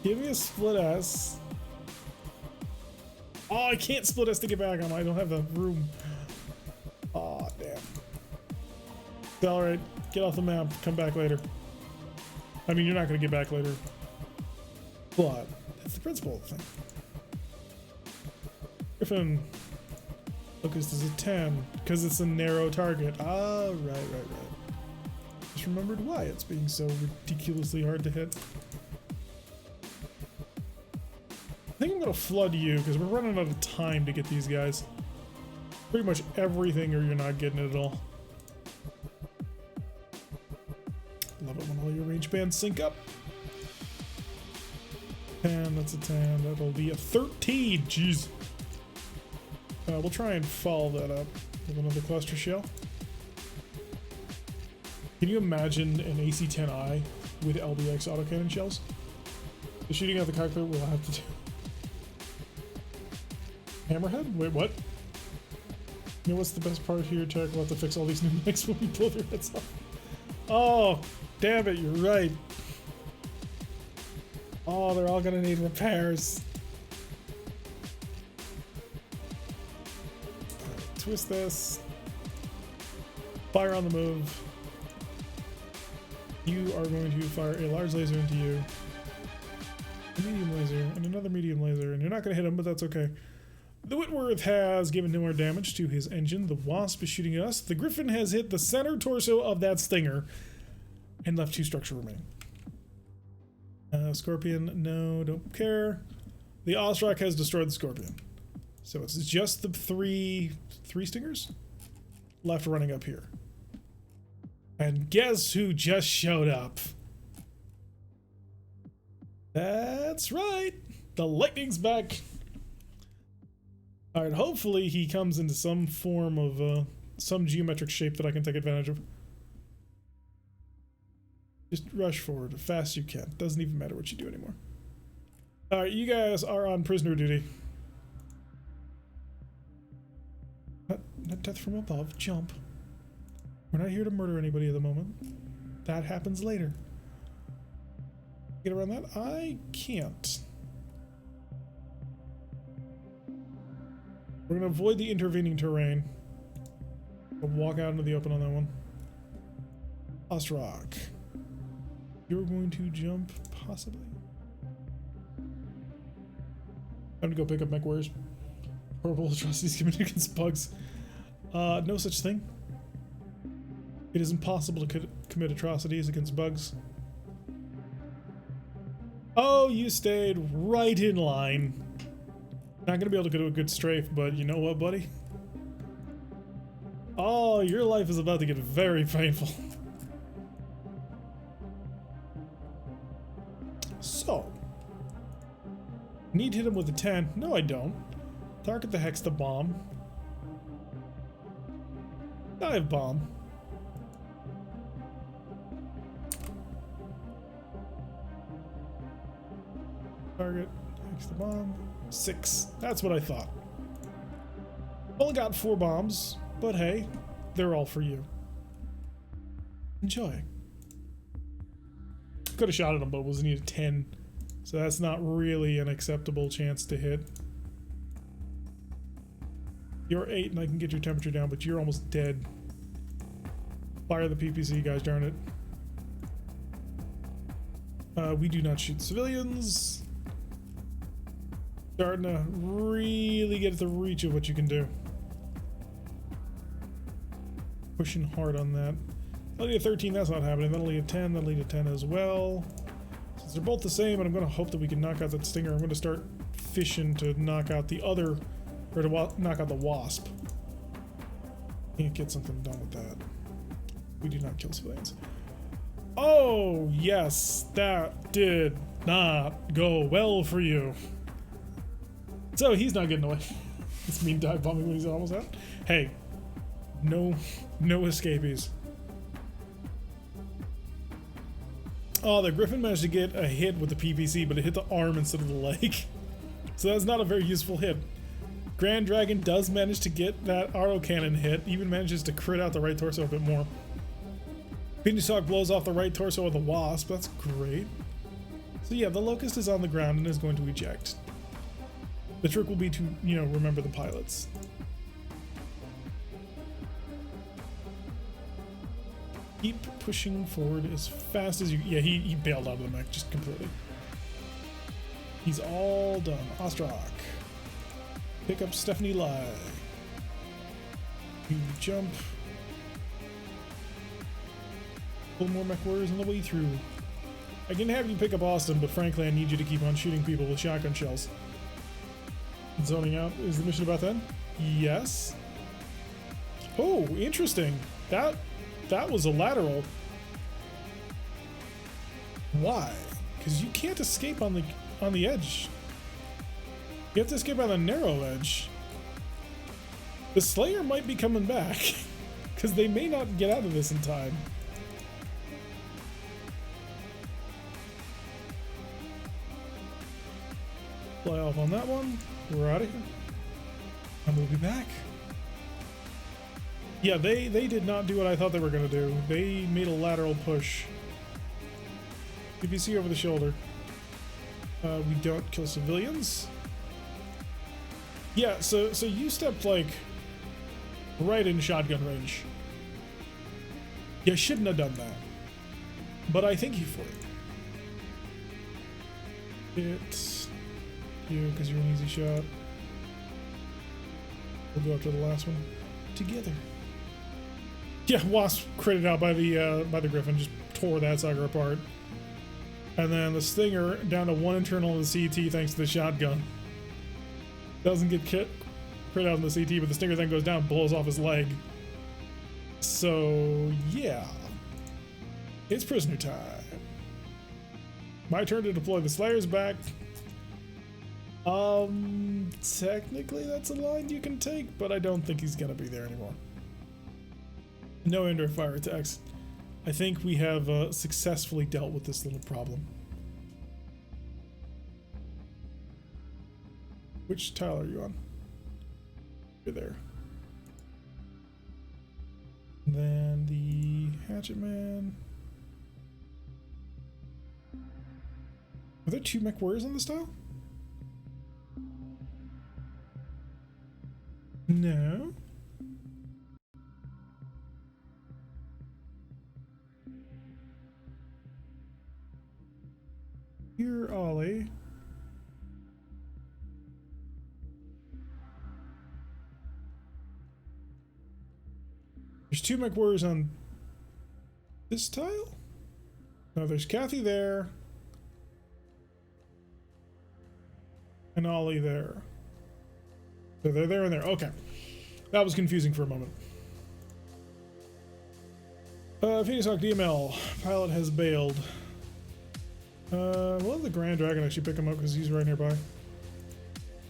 Give me a split S. Oh, I can't split S to get back on him. I don't have the room. Oh, damn. All right, get off the map. Come back later. I mean, you're not going to get back later. But that's the principle of the thing. Griffin. Locust is a 10 because it's a narrow target. Ah, right. Just remembered why it's being so ridiculously hard to hit. I think I'm going to flood you because we're running out of time to get these guys. Pretty much everything or you're not getting it at all. Love it when all your range bands sync up. 10, that's a 10. That'll be a 13. Jeez. We'll try and follow that up with another cluster shell. Can you imagine an AC-10I with LBX autocannon shells? The shooting at the cockpit we'll have to do. Hammerhead? Wait, what? You know what's the best part here, Tech? We'll have to fix all these new mechs when we blow their heads off. Oh, damn it, you're right. Oh, they're all gonna need repairs. Right, twist this. Fire on the move. You are going to fire a large laser into you. A medium laser and another medium laser, and you're not gonna hit him, but that's okay. The Whitworth has given no more damage to his engine. The Wasp is shooting at us. The Griffin has hit the center torso of that Stinger and left 2 structure remaining. Scorpion, no, don't care. The Osrock has destroyed the Scorpion. So it's just the three Stingers left running up here. And guess who just showed up? That's right. The lightning's back. All right, hopefully he comes into some form of some geometric shape that I can take advantage of. Just rush forward as fast as you can. Doesn't even matter what you do anymore. All right, you guys are on prisoner duty. Not death from above. Jump. We're not here to murder anybody at the moment. That happens later. Get around that? I can't. We're going to avoid the intervening terrain. We'll walk out into the open on that one. Osrock. You're going to jump, possibly. I'm gonna go pick up Mech Warriors. Horrible atrocities committed against bugs. No such thing. It is impossible to commit atrocities against bugs. Oh, you stayed right in line. Not gonna be able to do a good strafe, but you know what, buddy? Oh, your life is about to get very painful. So, need to hit him with a 10. No, I don't. Target the Hex to bomb. Dive bomb. Target Hex to bomb. 6. That's what I thought. Only got 4 bombs, but hey, they're all for you. Enjoy. Could have shot at him, but was needed 10. So that's not really an acceptable chance to hit. You're 8 and I can get your temperature down, but you're almost dead. Fire the PPC, guys, darn it. We do not shoot civilians. Starting to really get at the reach of what you can do. Pushing hard on that. That'll lead a 13, that's not happening. That'll lead a 10, that'll lead a 10 as well. Since they're both the same, and I'm going to hope that we can knock out that Stinger, I'm going to start fishing to knock out the other, or to knock out the Wasp. Can't get something done with that. We do not kill civilians. Oh, yes, that did not go well for you. So he's not getting away. This mean dive bombing when he's almost out. Hey, No escapees. Oh, the Griffin managed to get a hit with the PPC, but it hit the arm instead of the leg. So that's not a very useful hit. Grand Dragon does manage to get that autocannon hit, even manages to crit out the right torso a bit more. Phoenix Hawk blows off the right torso with a wasp. That's great. So yeah, the Locust is on the ground and is going to eject. The trick will be to, you know, remember the pilots. Keep pushing forward as fast as you... Yeah, he bailed out of the mech just completely. He's all done. Ostrak. Pick up Stephanie Lai. You jump. Pull more mech warriors on the way through. I can have you pick up Austin, but frankly I need you to keep on shooting people with shotgun shells. Zoning out. Is the mission about that? Yes. Oh, interesting. That was a lateral. Why? Because you can't escape on the edge. You have to escape on the narrow edge. The Slayer might be coming back, because they may not get out of this in time. Fly off on that one. We're out of here. And we'll be back. Yeah, they did not do what I thought they were going to do. They made a lateral push. PPC over the shoulder. We don't kill civilians. Yeah, so you stepped like right in shotgun range. You shouldn't have done that. But I thank you for it. It's you because you're an easy shot. We'll go up to the last one together. Yeah, Wasp critted out by the Griffin, just tore that sucker apart. And then the Stinger down to one internal in the CT thanks to the shotgun. Doesn't get crit out in the CT, but the Stinger then goes down, blows off his leg. So yeah, it's prisoner time. My turn to deploy the Slayers back. Technically that's a line you can take, but I don't think he's gonna be there anymore. No indirect fire attacks. I think we have successfully dealt with this little problem. Which tile are you on? You're there. And then the Hatchet Man. Are there 2 mech warriors on this tile? No. Here, Ollie. There's 2 mech warriors on this tile? No, there's Kathy there. And Ollie there. So they're there and there. Okay. That was confusing for a moment. Phoenix Hawk DML. Pilot has bailed. We'll have the Grand Dragon actually pick him up because he's right nearby.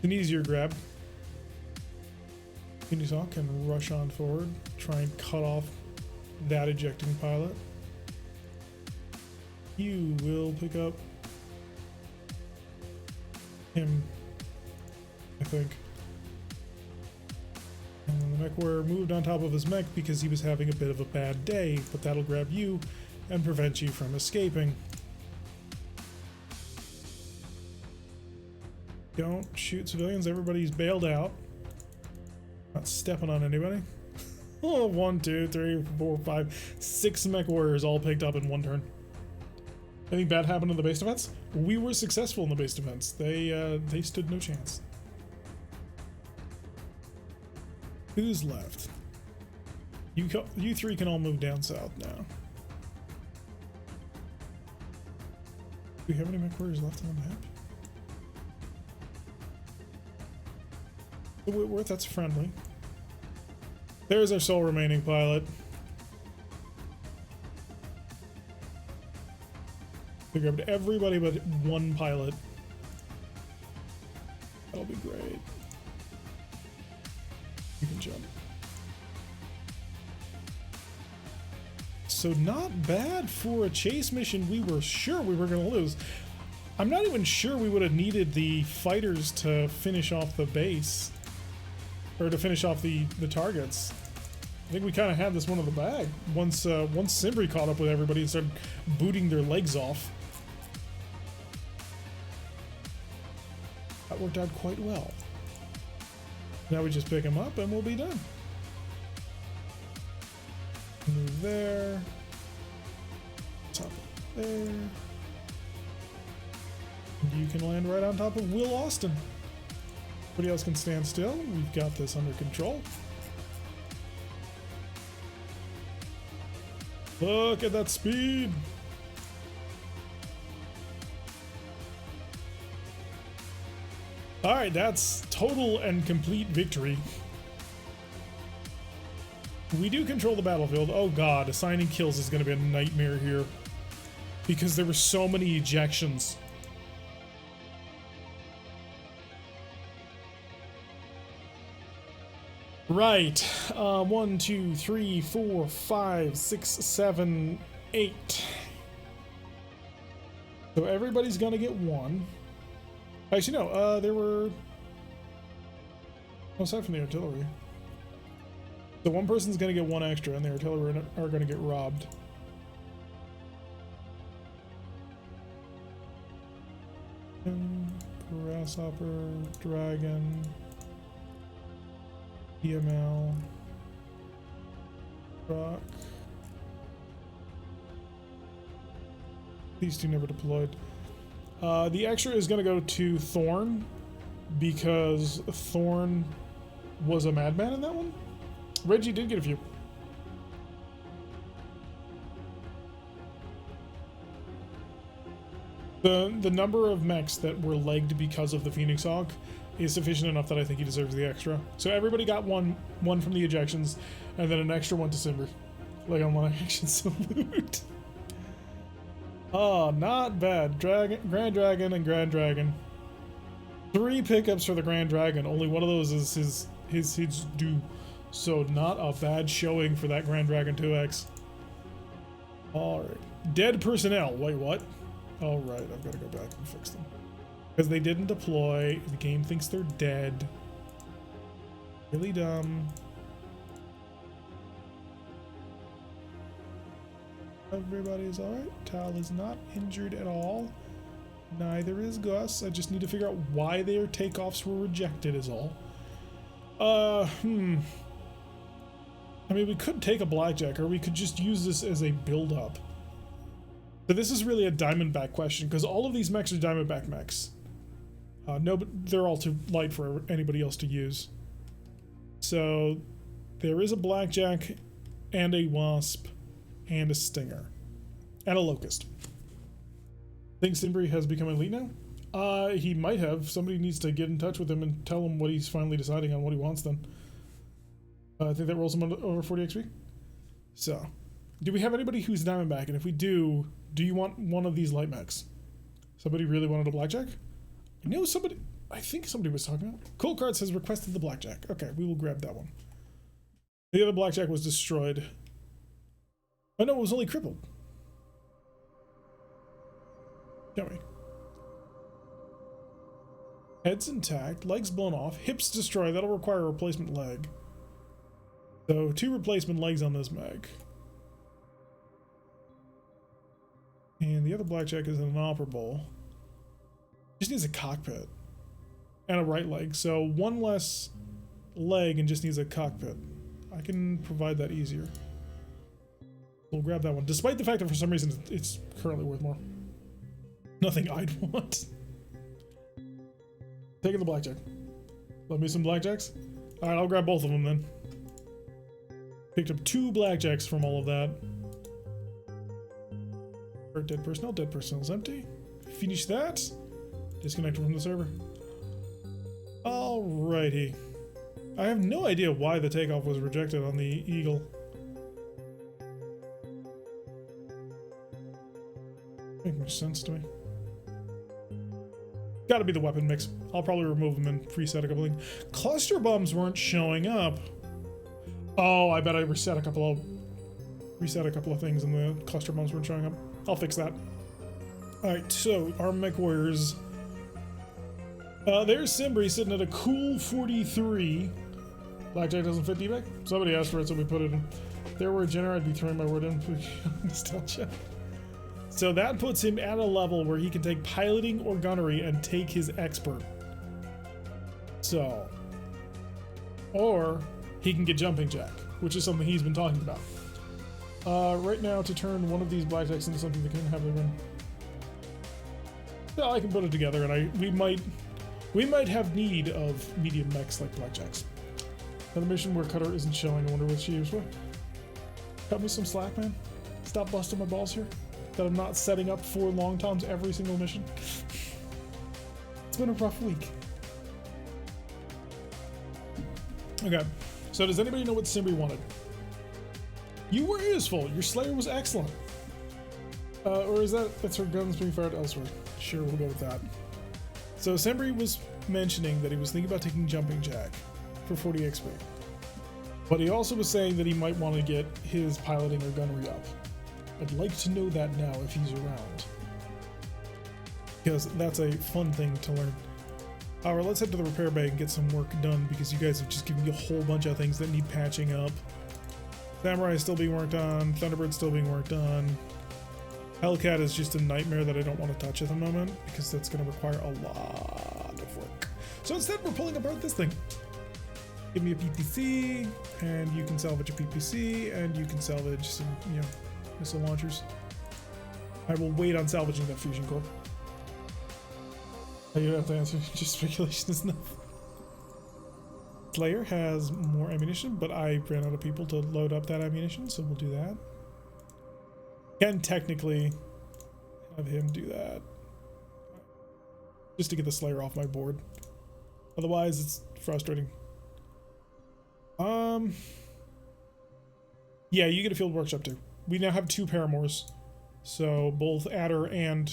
An easier grab. Phoenix Hawk can rush on forward, try and cut off that ejecting pilot. You will pick up him, I think. And then the mech warrior moved on top of his mech because he was having a bit of a bad day, but that'll grab you and prevent you from escaping. Don't shoot civilians, everybody's bailed out. Not stepping on anybody. Oh, 1, 2, 3, 4, 5, 6 mech warriors all picked up in one turn. Anything bad happened in the base defense? We were successful in the base defense. They stood no chance. Who's left? You 3 can all move down south now. Do we have any mech warriors left on the map? Whitworth, that's friendly. There's our sole remaining pilot. We grabbed everybody but 1 pilot. That'll be great. You can jump. So not bad for a chase mission we were sure we were going to lose. I'm not even sure we would have needed the fighters to finish off the base. Or to finish off the targets. I think we kind of had this one in the bag. Once Simbri caught up with everybody and started booting their legs off. That worked out quite well. Now we just pick him up and we'll be done. Move there. Top of there. And you can land right on top of Will Austin. Everybody else can stand still. We've got this under control. Look at that speed. All right, that's total and complete victory. We do control the battlefield. Oh god, assigning kills is going to be a nightmare here because there were so many ejections. Right, 1, 2, 3, 4, 5, 6, 7, 8. So everybody's gonna get one. Actually, no, there were, aside from the artillery. So one person's gonna get one extra and the artillery are gonna get robbed. Grasshopper, dragon, EML, rock. These two never deployed. The extra is going to go to Thorn because Thorn was a madman in that one. Reggie did get a few. The number of mechs that were legged because of the Phoenix Hawk is sufficient enough that I think he deserves the extra. So everybody got one from the ejections, and then an extra one to Simber. Like on one action salute. Oh, not bad. Grand Dragon and Grand Dragon. 3 pickups for the Grand Dragon. Only one of those is his due. So not a bad showing for that Grand Dragon 2X. Alright. Dead personnel. Wait, what? Alright, I've got to go back and fix them. Because they didn't deploy. The game thinks they're dead. Really dumb. Everybody's alright. Tal is not injured at all. Neither is Gus. I just need to figure out why their takeoffs were rejected is all. I mean, we could take a blackjack, or we could just use this as a build-up. So this is really a Diamondback question, because all of these mechs are Diamondback mechs. No, but they're all too light for anybody else to use. So there is a blackjack and a wasp and a stinger and a locust. Think Simbri has become elite now? He might have. Somebody needs to get in touch with him and tell him what he's finally deciding on what he wants then. I think that rolls him over 40 XP. So, do we have anybody who's Diamondback? And if we do you want one of these light mechs? Somebody really wanted a blackjack? I know somebody, I think somebody was talking about. Cool Cards has requested the blackjack. Okay, we will grab that one. The other blackjack was destroyed. Oh no, it was only crippled. Yummy. Head's intact, legs blown off, hips destroyed. That'll require a replacement leg. So 2 replacement legs on this mech. And the other blackjack is inoperable. Just needs a cockpit and a right leg. So 1 less leg and just needs a cockpit. I can provide that easier. We'll grab that one, despite the fact that for some reason it's currently worth more. Nothing I'd want. Taking the blackjack. Love me some blackjacks? Alright, I'll grab both of them then. Picked up 2 blackjacks from all of that. Dead personnel's empty. Finish that. Disconnected from the server. Alrighty. I have no idea why the takeoff was rejected on the Eagle. Make much sense to me. Gotta be the weapon mix. I'll probably remove them and preset a couple things. Cluster bombs weren't showing up. Oh, I bet I reset a couple of... reset a couple of things and the cluster bombs weren't showing up. I'll fix that. Alright, so our mech warriors. There's Simbri sitting at a cool 43. Blackjack doesn't fit D-Mech? Somebody asked for it, so we put it in. If there were a generator, I'd be throwing my word in. Nostalgia. So that puts him at a level where he can take piloting or gunnery and take his expert. So, or he can get jumping jack, which is something he's been talking about. Right now, to turn one of these blackjacks into something that can have a run. Yeah, I can put it together, and we might have need of medium mechs like blackjacks. Another mission where Cutter isn't showing. I wonder what she is for. Cut me some slack, man. Stop busting my balls here. That I'm not setting up 4 long toms every single mission. It's been a rough week. Okay, so does anybody know what Simbri wanted? You were useful. Your Slayer was excellent. Or is that's her guns being fired elsewhere? Sure, we'll go with that. So Simbri was mentioning that he was thinking about taking Jumping Jack for 40 XP. But he also was saying that he might want to get his piloting or gunnery up. I'd like to know that now if he's around. Because that's a fun thing to learn. Alright, let's head to the repair bay and get some work done because you guys have just given me a whole bunch of things that need patching up. Samurai is still being worked on. Thunderbird's still being worked on. Hellcat is just a nightmare that I don't want to touch at the moment because that's going to require a lot of work. So instead, we're pulling apart this thing. Give me a PPC, and you can salvage a PPC, and you can salvage some, missile launchers. I will wait on salvaging that fusion core. You don't have to answer, just speculation is enough. Slayer has more ammunition, but I ran out of people to load up that ammunition, so we'll do that. Can technically have him do that. Just to get the Slayer off my board. Otherwise, it's frustrating. Yeah, you get a field workshop too. We now have 2 paramours. So both Adder and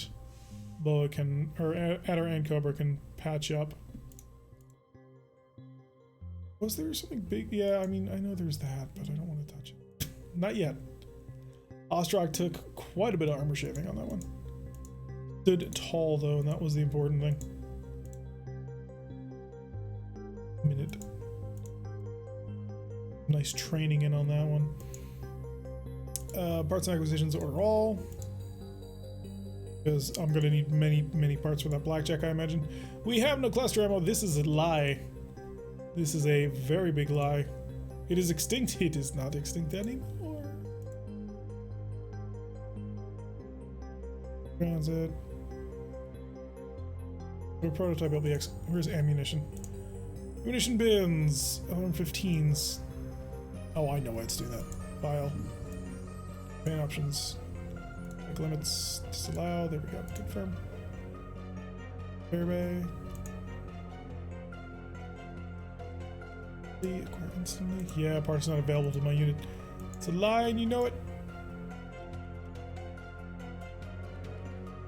Boa can, or Adder and Cobra can patch up. Was there something big? Yeah, I mean, I know there's that, but I don't want to touch it. Not yet. Ostrak took quite a bit of armor shaving on that one. Stood tall though, and that was the important thing. Minute. Nice training in on that one. Parts and acquisitions order all. Because I'm going to need many parts for that blackjack, I imagine. We have no cluster ammo. This is a lie. This is a very big lie. It is extinct. It is not extinct anymore. Transit. A prototype LBX. Where's ammunition? Ammunition bins. 115s. Oh, I know why it's doing that. File. Main options. Quick limits. Disallow. There we go. Confirm. Survey. Acquire instantly. Yeah, parts not available to my unit. It's a lie and you know it.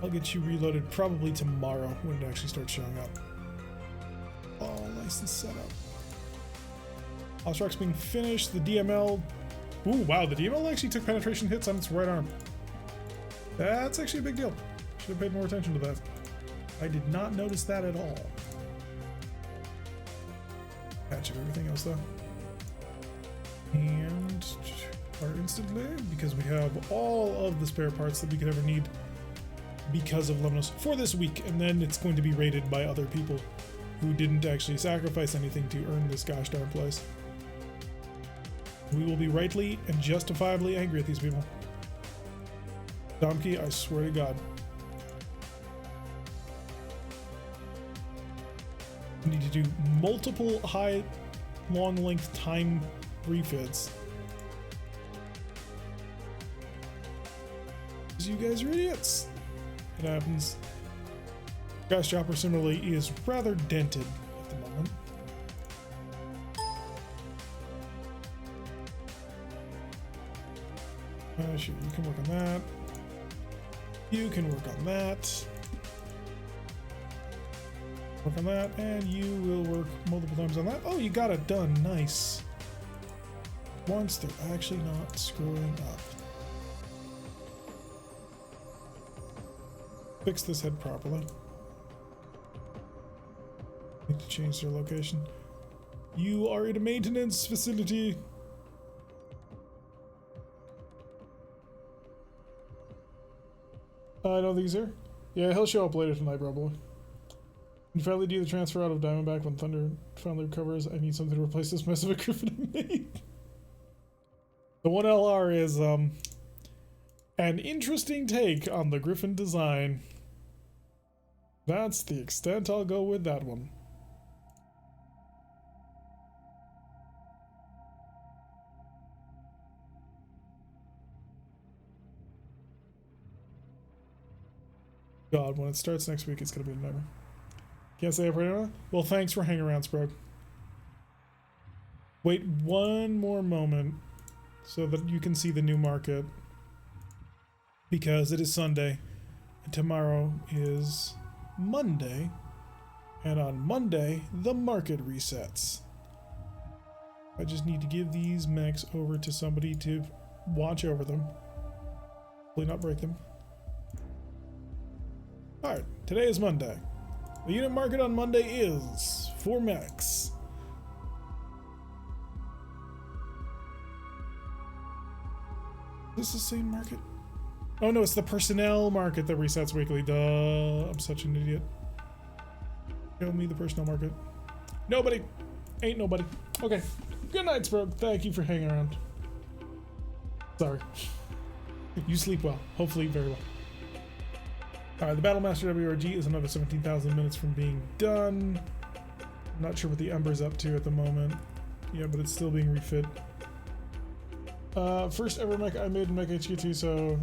I'll get you reloaded probably tomorrow when it actually starts showing up. All nice and set up. Ostrak's being finished. The DML. Ooh, wow, the DML actually took penetration hits on its right arm. That's actually a big deal. Should have paid more attention to that. I did not notice that at all. Patch of everything else though. And are instantly because we have all of the spare parts that we could ever need because of Lemnos for this week, and then it's going to be rated by other people who didn't actually sacrifice anything to earn this gosh darn place. We will be rightly and justifiably angry at these people. Domke, I swear to God. We need to do multiple high, long length time refits. Because you guys are idiots. It happens. Gas Chopper similarly is rather dented at the moment. Sure, you can work on that. You can work on that. Work on that, and you will work multiple times on that. Oh, you got it done. Nice. Once they're actually not screwing up. fix this head properly. Need to change their location. You are in a maintenance facility. I don't think he's here. Yeah, he'll show up later tonight, probably. You finally do the transfer out of Diamondback when Thunder finally recovers. I need something to replace this mess of a Griffin I made. The 1LR is an interesting take on the Griffin design. That's the extent I'll go with that one. God, when it starts next week, it's gonna be a nightmare. Can't say it right now? Well, thanks for hanging around, Sprog. Wait one more moment so that you can see the new market. Because it is Sunday, and tomorrow is Monday, and on Monday, the market resets. I just need to give these mechs over to somebody to watch over them. Hopefully not break them. Alright, today is Monday. The unit market on Monday is 4 mechs. Is this the same market? Oh no, it's the personnel market that resets weekly. Duh, I'm such an idiot. Show me the personnel market. Nobody. Ain't nobody. Okay. Good night, Sprog. Thank you for hanging around. Sorry. You sleep well. Hopefully very well. Alright, the Battlemaster WRG is another 17,000 minutes from being done. I'm not sure what the Ember's up to at the moment. Yeah, but it's still being refit. First ever mech I made in MekHQ 2, so...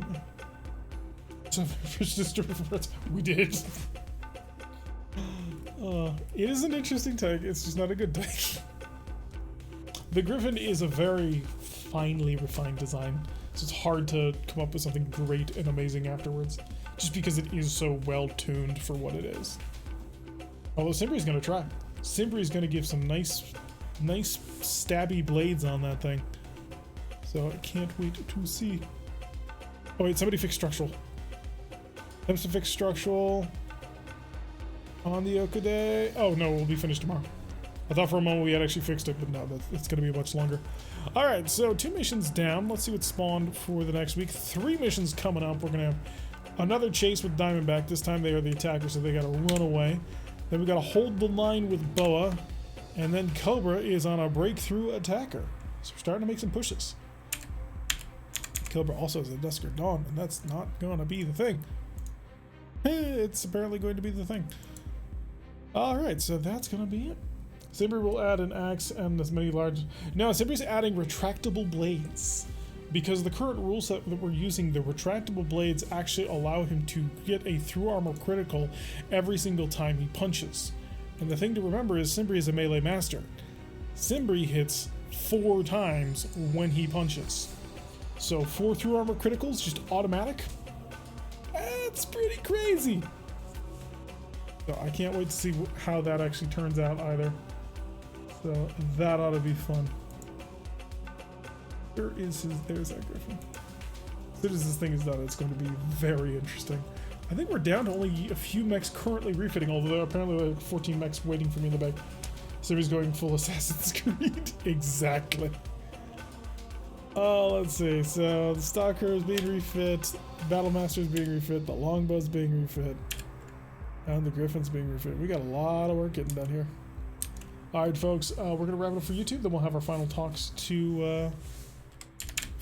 We did. It is an interesting take, it's just not a good take. The Griffin is a very finely refined design, so it's hard to come up with something great and amazing afterwards. Just because it is so well tuned for what it is. Although Simbry's gonna try. Simbry's gonna give some nice stabby blades on that thing. So I can't wait to see. Oh wait, somebody fixed structural. Attempts to fix structural on the Okaday. Oh no, we'll be finished tomorrow. I thought for a moment we had actually fixed it, but no, that's gonna be much longer. Alright, so 2 missions down. Let's see what's spawned for the next week. 3 missions coming up. We're gonna have another chase with Diamondback. This time they are the attacker, so they gotta run away. Then we gotta hold the line with Boa. And then Cobra is on a breakthrough attacker. So we're starting to make some pushes. Cobra also has a Dusker Dawn, and that's not gonna be the thing. It's apparently going to be the thing. Alright, so that's gonna be it. Simbry will add an axe and as many large... No, Simbry's adding retractable blades. Because the current rule set that we're using, the retractable blades actually allow him to get a through armor critical every single time he punches. And the thing to remember is Simbry is a melee master. Simbry hits 4 times when he punches. So 4 through armor criticals, just automatic. That's pretty crazy. So I can't wait to see how that actually turns out either. So that ought to be fun. There's that Griffin. As soon as this thing is done, it's going to be very interesting. I think we're down to only a few mechs currently refitting, although there are apparently like 14 mechs waiting for me in the back. Somebody's going full Assassin's Creed. Exactly. Let's see. So the Stalker is being refit, the Battlemaster is being refit, the Longbow is being refit, and the Griffin's being refit. We got a lot of work getting done here. All right, folks. We're gonna wrap it up for YouTube. Then we'll have our final talks to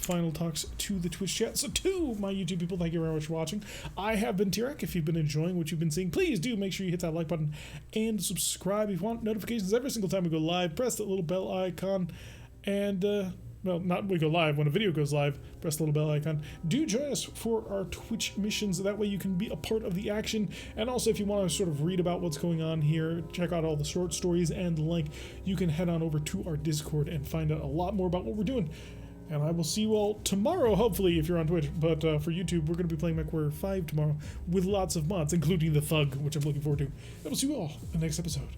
the Twitch chat. So to my YouTube people, thank you very much for watching. I have been T-Rek. If you've been enjoying what you've been seeing, please do make sure you hit that like button and subscribe if you want notifications every single time we go live. Press that little bell icon and well, not when we go live, when a video goes live, press the little bell icon. Do join us for our Twitch missions. That way you can be a part of the action. And also, if you want to sort of read about what's going on here, check out all the short stories and the like, you can head on over to our Discord and find out a lot more about what we're doing. And I will see you all tomorrow, hopefully, if you're on Twitch. But for YouTube, we're going to be playing MechWarrior 5 tomorrow with lots of mods, including the Thug, which I'm looking forward to. And we'll see you all in the next episode.